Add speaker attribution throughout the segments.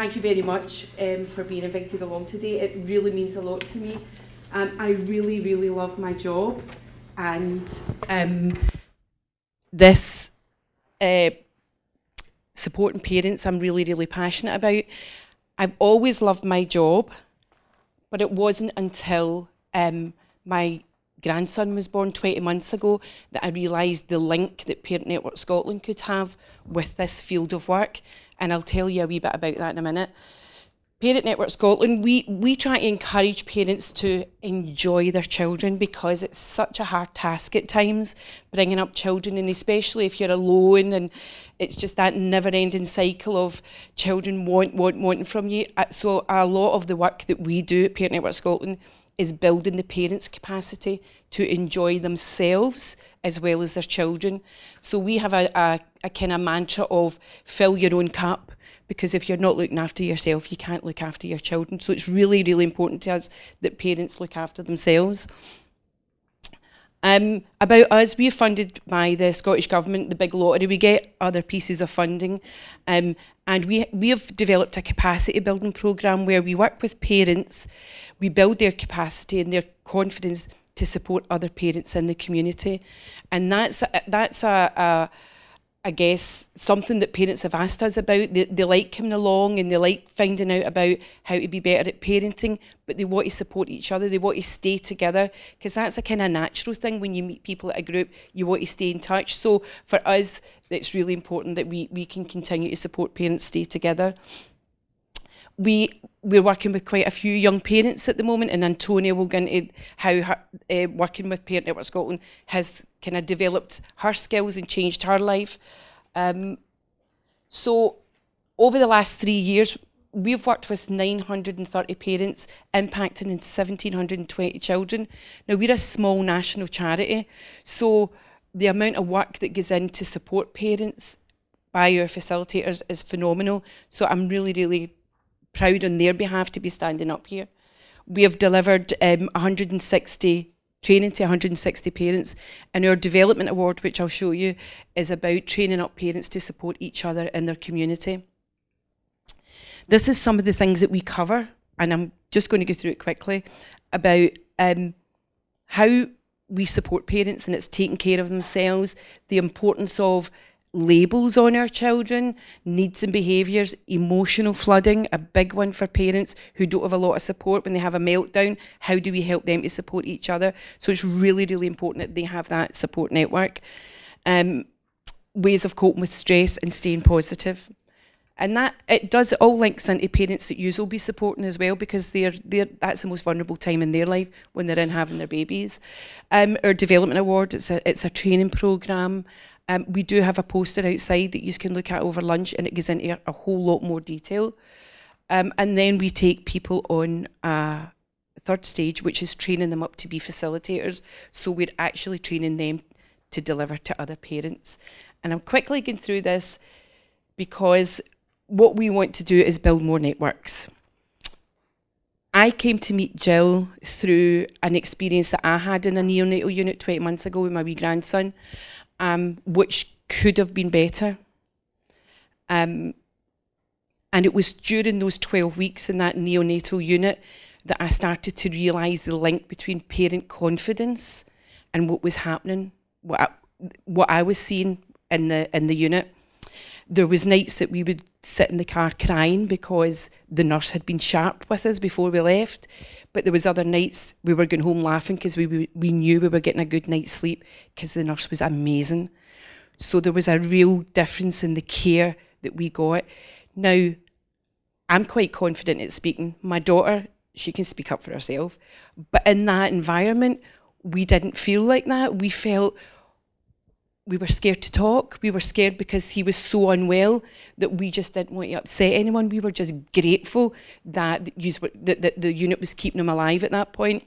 Speaker 1: thank you very much for being invited along today. It really means a lot to me. I really, really love my job, and this supporting parents I'm really, really passionate about. I've always loved my job, but it wasn't until my grandson was born 20 months ago that I realised the link that Parent Network Scotland could have with this field of work, and I'll tell you a wee bit about that in a minute. Parent Network Scotland, we try to encourage parents to enjoy their children, because it's such a hard task at times bringing up children, and especially if you're alone and it's just that never-ending cycle of children wanting from you. So a lot of the work that we do at Parent Network Scotland is building the parents' capacity to enjoy themselves as well as their children. So we have a kind of mantra of fill your own cup, because if you're not looking after yourself, you can't look after your children. So it's really, really important to us that parents look after themselves. About us, we're funded by the Scottish Government, the big lottery. We get other pieces of funding. And we have developed a capacity building programme where we work with parents, we build their capacity and their confidence to support other parents in the community. And that's I guess, something that parents have asked us about. They like coming along and they like finding out about how to be better at parenting, but they want to support each other, they want to stay together, because that's a kind of natural thing when you meet people at a group, you want to stay in touch. So for us, it's really important that we can continue to support parents stay together. We're working with quite a few young parents at the moment, and Antonia will go into how her, working with Parent Network Scotland has kind of developed her skills and changed her life. So over the last 3 years, we've worked with 930 parents, impacting in 1,720 children. Now, we're a small national charity, so the amount of work that goes in to support parents by our facilitators is phenomenal. So I'm really, really proud on their behalf to be standing up here. We have delivered 160 training to 160 parents, and our development award, which I'll show you, is about training up parents to support each other in their community. This is some of the things that we cover, and I'm just going to go through it quickly, about how we support parents, and it's taking care of themselves, the importance of labels on our children, needs and behaviours, emotional flooding, a big one for parents who don't have a lot of support when they have a meltdown. How do we help them to support each other? So it's really, really important that they have that support network. Ways of coping with stress and staying positive. And that it all links into parents that you will be supporting as well, because that's the most vulnerable time in their life when they're in having their babies. Our development award, it's a training programme. We do have a poster outside that you can look at over lunch, and it goes into a whole lot more detail. And then we take people on a third stage, which is training them up to be facilitators. So we're actually training them to deliver to other parents. And I'm quickly going through this because what we want to do is build more networks. I came to meet Jill through an experience that I had in a neonatal unit 20 months ago with my wee grandson. Which could have been better. And it was during those 12 weeks in that neonatal unit that I started to realise the link between parent confidence and what was happening, what I was seeing in the unit. There was nights that we would sit in the car crying because the nurse had been sharp with us before we left, but there was other nights we were going home laughing because we knew we were getting a good night's sleep because the nurse was amazing. So there was a real difference in the care that we got. Now, I'm quite confident at speaking. My daughter, she can speak up for herself, but in that environment, we didn't feel like that. We felt we were scared to talk. We were scared because he was so unwell that we just didn't want to upset anyone. We were just grateful that the unit was keeping him alive at that point.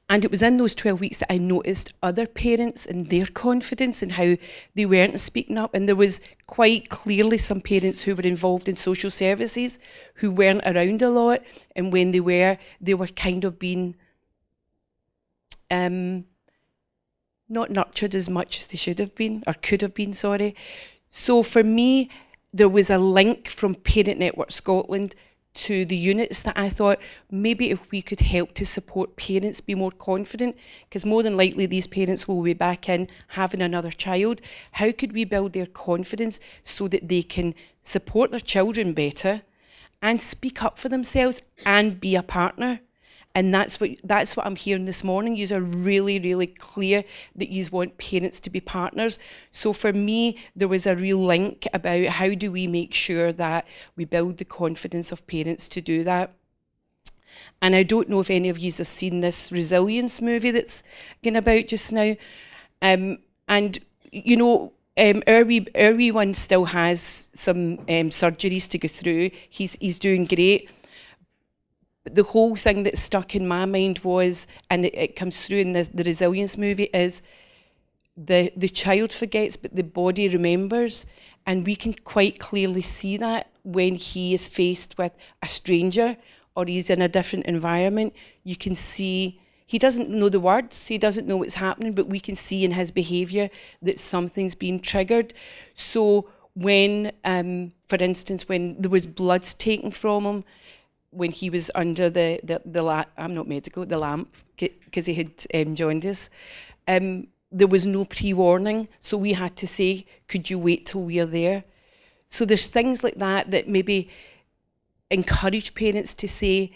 Speaker 1: And it was in those 12 weeks that I noticed other parents and their confidence and how they weren't speaking up. And there was quite clearly some parents who were involved in social services who weren't around a lot. And when they were kind of being not nurtured as much as they should have been, or could have been, sorry. So for me, there was a link from Parent Network Scotland to the units that I thought maybe if we could help to support parents be more confident, because more than likely these parents will be back in having another child. How could we build their confidence so that they can support their children better and speak up for themselves and be a partner? And that's what I'm hearing this morning. You are really, really clear that you want parents to be partners. So for me, there was a real link about how do we make sure that we build the confidence of parents to do that. And I don't know if any of you have seen this resilience movie that's going about just now. And, you know, our wee one still has some surgeries to go through. He's doing great. But the whole thing that stuck in my mind was, and it comes through in the resilience movie, is the child forgets, but the body remembers. And we can quite clearly see that when he is faced with a stranger or he's in a different environment. You can see he doesn't know the words, he doesn't know what's happening, but we can see in his behaviour that something's being triggered. So when, for instance, when there was bloods taken from him, when he was under the I'm not medical, the lamp, because he had jaundice, there was no pre-warning, so we had to say, could you wait till we're there? So there's things like that that maybe encourage parents to say,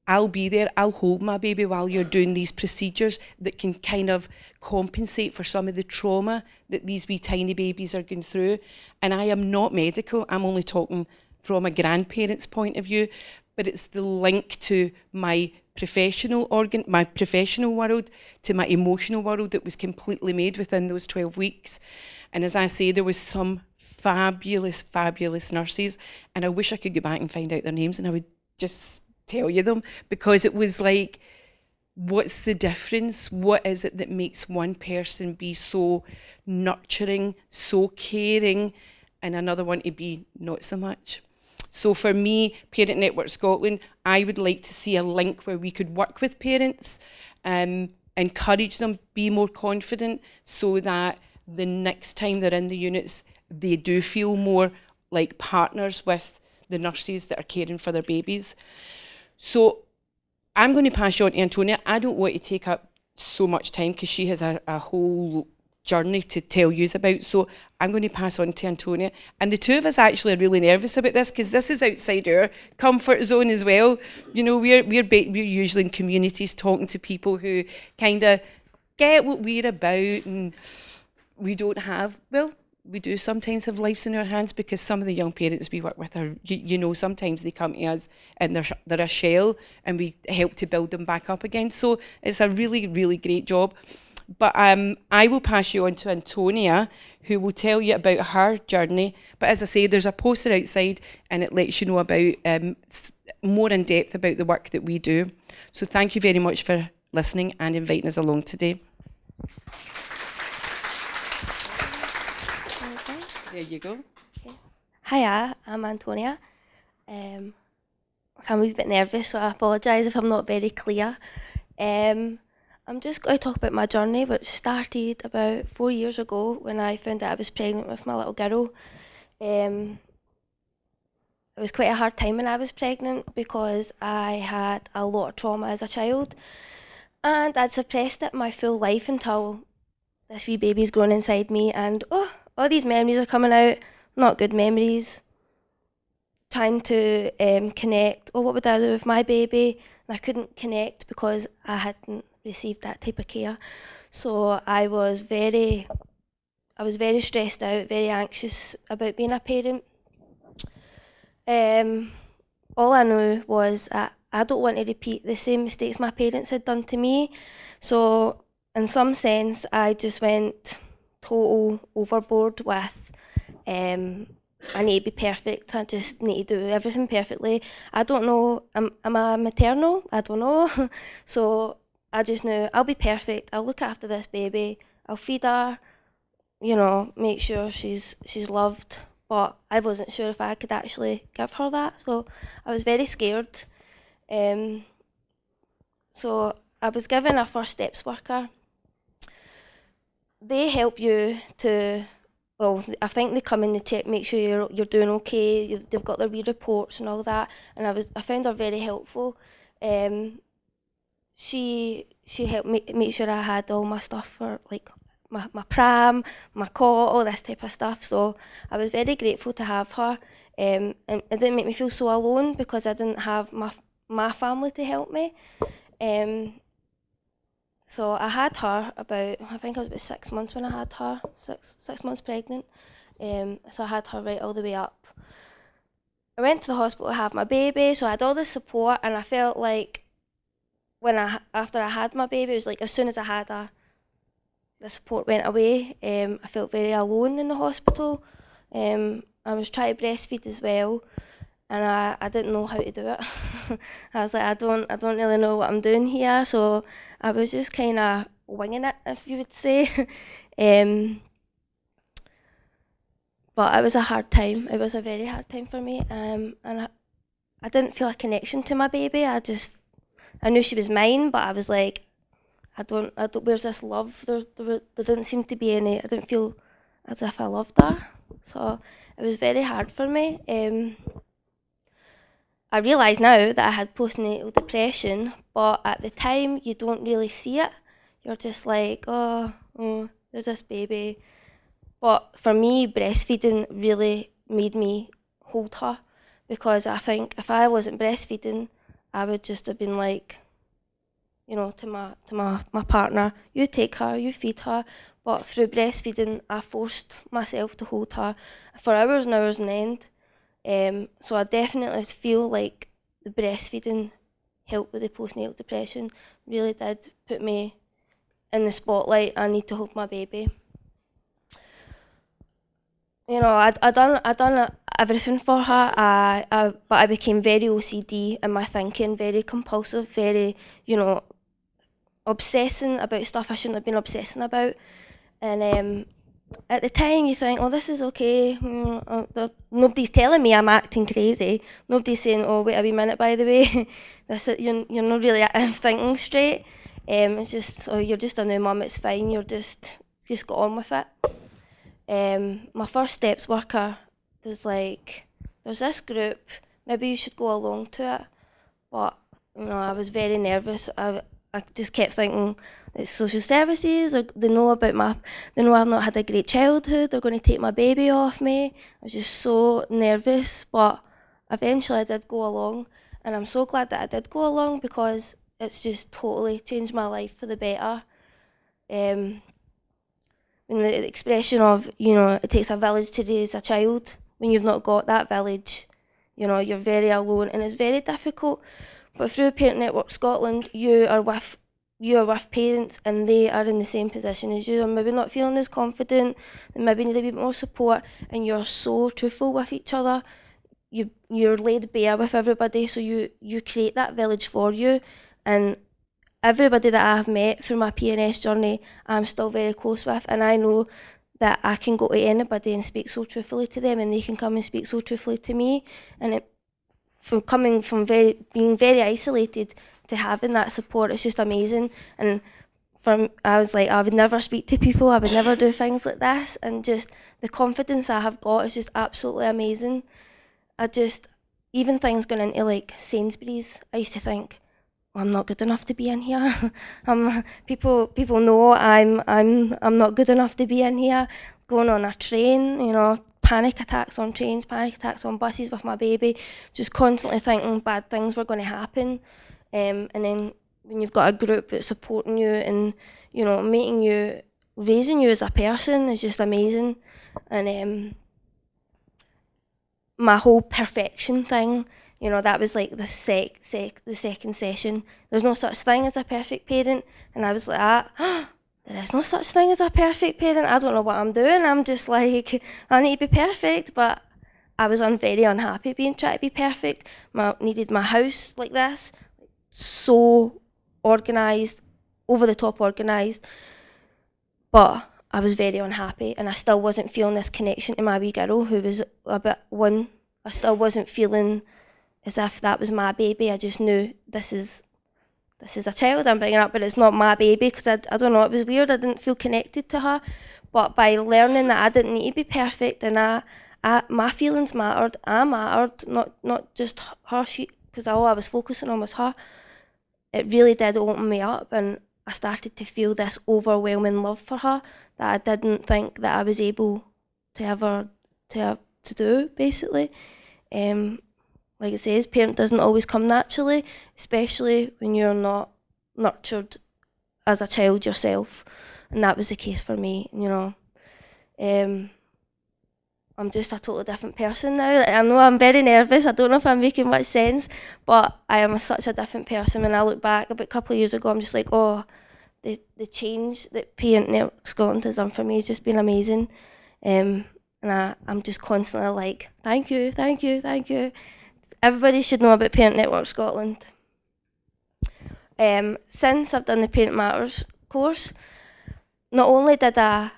Speaker 1: I'll be there, I'll hold my baby while you're doing these procedures, that can kind of compensate for some of the trauma that these wee tiny babies are going through. And I am not medical, I'm only talking from a grandparent's point of view, but it's the link to my professional world, to my emotional world that was completely made within those 12 weeks. And as I say, there was some fabulous, fabulous nurses, and I wish I could go back and find out their names and I would just tell you them, because it was like, what's the difference? What is it that makes one person be so nurturing, so caring, and another one to be not so much? So for me, Parent Network Scotland, I would like to see a link where we could work with parents, encourage them, be more confident, so that the next time they're in the units, they do feel more like partners with the nurses that are caring for their babies. So I'm going to pass you on to Antonia. I don't want to take up so much time because she has a whole journey to tell you about. So I'm going to pass on to Antonia. And the two of us actually are really nervous about this because this is outside our comfort zone as well. You know, we're usually in communities talking to people who kind of get what we're about, and we don't have, well, we do sometimes have lives in our hands, because some of the young parents we work with are, you know, sometimes they come to us and they're a shell, and we help to build them back up again. So it's a really, really great job. But I will pass you on to Antonia, who will tell you about her journey. But as I say, there's a poster outside and it lets you know about more in depth about the work that we do. So thank you very much for listening and inviting us along today. There you go.
Speaker 2: Okay. Hiya, I'm Antonia. I'm a wee bit nervous, so I apologise if I'm not very clear. I'm just going to talk about my journey, which started about 4 years ago when I found out I was pregnant with my little girl. It was quite a hard time when I was pregnant because I had a lot of trauma as a child, and I'd suppressed it my full life until this wee baby's grown inside me, and all these memories are coming out, not good memories. Trying to connect, what would I do with my baby? And I couldn't connect because I hadn't received that type of care. So I was very stressed out, very anxious about being a parent. All I knew was that I don't want to repeat the same mistakes my parents had done to me. So in some sense, I just went total overboard with I need to be perfect. I just need to do everything perfectly. I don't know, am I maternal? I don't know. So I just knew I'll be perfect. I'll look after this baby. I'll feed her, you know, make sure she's loved. But I wasn't sure if I could actually give her that. So I was very scared. So I was given a first steps worker. They help you to well, I think they come in, they check, make sure you're doing okay. They've got their wee reports and all that, and I found her very helpful. She helped make sure I had all my stuff for like my pram, my cot, all this type of stuff. So I was very grateful to have her, and it didn't make me feel so alone because I didn't have my family to help me. So I had her I think I was about 6 months when I had her, six months pregnant. So I had her right all the way up. I went to the hospital to have my baby, so I had all the support, and I felt like after I had my baby, it was like as soon as I had her, the support went away. I felt very alone in the hospital. I was trying to breastfeed as well, and I didn't know how to do it. I was like, I don't really know what I'm doing here, so I was just kind of winging it, if you would say. But it was a hard time. It was a very hard time for me, and I didn't feel a connection to my baby. I knew she was mine, but I was like, I don't. Where's this love? There didn't seem to be any. I didn't feel as if I loved her, so it was very hard for me. I realise now that I had postnatal depression, but at the time you don't really see it. You're just like, oh, there's this baby. But for me, breastfeeding really made me hold her, because I think if I wasn't breastfeeding, I would just have been like, to my partner, you take her, you feed her. But through breastfeeding, I forced myself to hold her for hours and hours on end. So I definitely feel like the breastfeeding helped with the postnatal depression. Really did put me in the spotlight. I need to hold my baby. I done everything for her. But I became very OCD in my thinking, very compulsive, very obsessing about stuff I shouldn't have been obsessing about. And at the time you think, oh, this is okay. Nobody's telling me I'm acting crazy. Nobody's saying, oh, wait a wee minute, by the way. You're not really thinking straight. It's just, oh, you're just a new mum, it's fine. You're just got on with it. My first steps worker was like, there's this group, maybe you should go along to it. But, I was very nervous. I just kept thinking, it's social services, they know I've not had a great childhood, they're going to take my baby off me. I was just so nervous, but eventually I did go along, and I'm so glad that I did go along, because it's just totally changed my life for the better. And the expression of, it takes a village to raise a child, when you've not got that village, you're very alone, and it's very difficult. But through Parent Network Scotland, you are with parents, and they are in the same position as you. They're maybe not feeling as confident, they maybe need a bit more support, and you're so truthful with each other. You're laid bare with everybody, so you create that village for you. And everybody that I've met through my PNS journey, I'm still very close with, and I know that I can go to anybody and speak so truthfully to them, and they can come and speak so truthfully to me. And from being very isolated to having that support, it's just amazing. And I was like, I would never speak to people, I would never do things like this, and just the confidence I have got is just absolutely amazing. Even things going into like Sainsbury's, I used to think, I'm not good enough to be in here. People know I'm not good enough to be in here. Going on a train, panic attacks on trains, panic attacks on buses with my baby, just constantly thinking bad things were going to happen. And then when you've got a group that's supporting you and, raising you as a person is just amazing. And my whole perfection thing, that was like the second session. There's no such thing as a perfect parent. And I was like, there is no such thing as a perfect parent. I don't know what I'm doing. I'm just like, I need to be perfect. But I was very unhappy trying to be perfect. Needed my house like this, so organised, over the top organised. But I was very unhappy, and I still wasn't feeling this connection to my wee girl who was about 1. I still wasn't feeling as if that was my baby. I just knew this is this is a child I'm bringing up, but it's not my baby, because I don't know, it was weird. I didn't feel connected to her. But by learning that I didn't need to be perfect, and my feelings mattered, I mattered, not just her, because all I was focusing on was her. It really did open me up, and I started to feel this overwhelming love for her that I didn't think that I was able to ever to do, basically. Like it says, parent doesn't always come naturally, especially when you're not nurtured as a child yourself, and that was the case for me, you know. I'm just a totally different person now. Like, I know I'm very nervous, I don't know if I'm making much sense, but I am such a different person. When I look back about a couple of years ago, I'm just like, oh, the change that Parent Network Scotland has done for me has just been amazing. And I'm just constantly like, thank you, thank you, thank you. Everybody should know about Parent Network Scotland. Since I've done the Parent Matters course, not only did I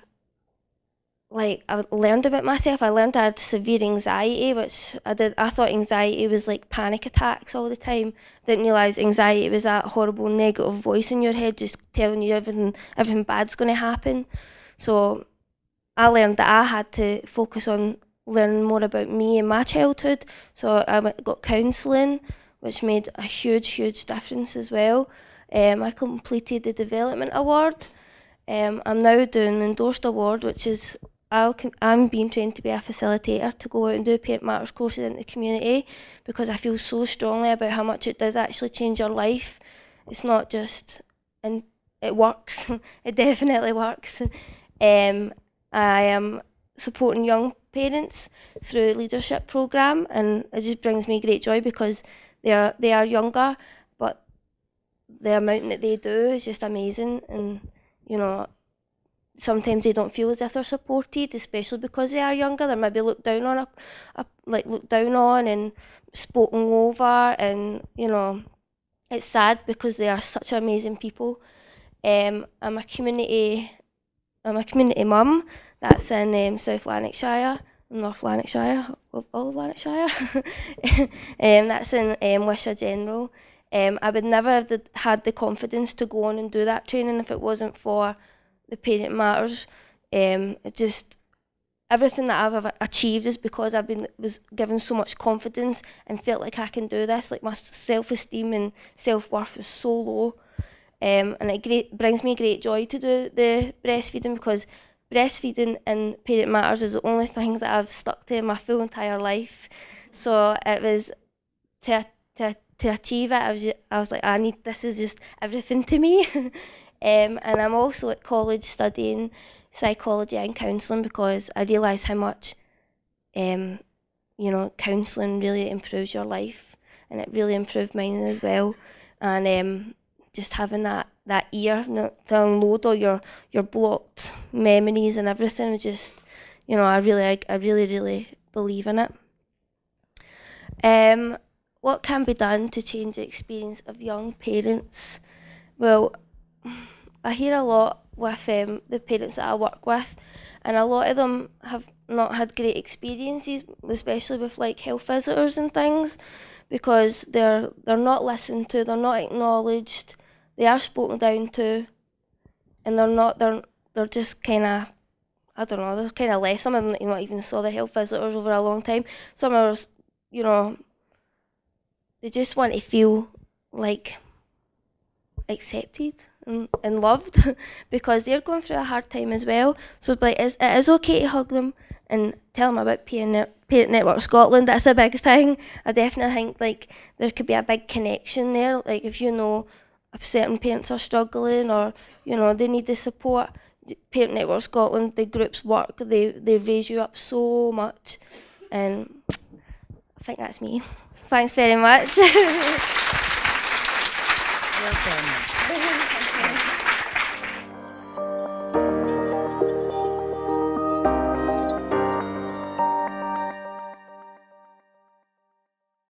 Speaker 2: learned about myself, I learned I had severe anxiety, which I thought anxiety was like panic attacks all the time. Didn't realise anxiety was that horrible negative voice in your head just telling you everything bad's going to happen. So I learned that I had to focus on learning more about me and my childhood. So I got counselling, which made a huge difference as well. I completed the Development Award. I'm now doing the Endorsed Award, which is I'm being trained to be a facilitator to go out and do Parent Matters courses in the community, because I feel so strongly about how much it does actually change your life. It's not just, and it works. It definitely works. I am supporting young parents through a leadership programme, and it just brings me great joy because they are younger, but the amount that they do is just amazing. And you know, sometimes they don't feel as if they're supported, especially because they are younger. They're maybe looked down on and spoken over, and you know, it's sad because they are such amazing people. I'm a community mum. That's in South Lanarkshire, North Lanarkshire, all of Lanarkshire. That's in Wishaw General. I would never have had the confidence to go on and do that training if it wasn't for the Parent Matters. It just, everything that I've achieved is because was given so much confidence and felt like I can do this. Like, my self-esteem and self-worth was so low. And it brings me great joy to do the breastfeeding, because breastfeeding and Parent Matters is the only things that I've stuck to my full entire life. So it was to achieve it. I was like, this is just everything to me. And I'm also at college studying psychology and counselling, because I realise how much counselling really improves your life, and it really improved mine as well. And just having that ear to unload all your blocked memories and everything was just, you know, I really believe in it. What can be done to change the experience of young parents? Well, I hear a lot with the parents that I work with, and a lot of them have not had great experiences, especially with like health visitors and things, because they're not listened to, they're not acknowledged, they are spoken down to, and they're just kind of, I don't know, they're kind of left. Some of them not even saw the health visitors over a long time. Some are, you know, they just want to feel like accepted and loved because they're going through a hard time as well. So like, it is okay to hug them and tell them about Parent Network Scotland. That's a big thing. I definitely think like there could be a big connection there. Like, if you know if certain parents are struggling, or you know they need the support, Parent Network Scotland, the groups work, they raise you up so much. And I think that's me. Thanks very much.
Speaker 3: Well done.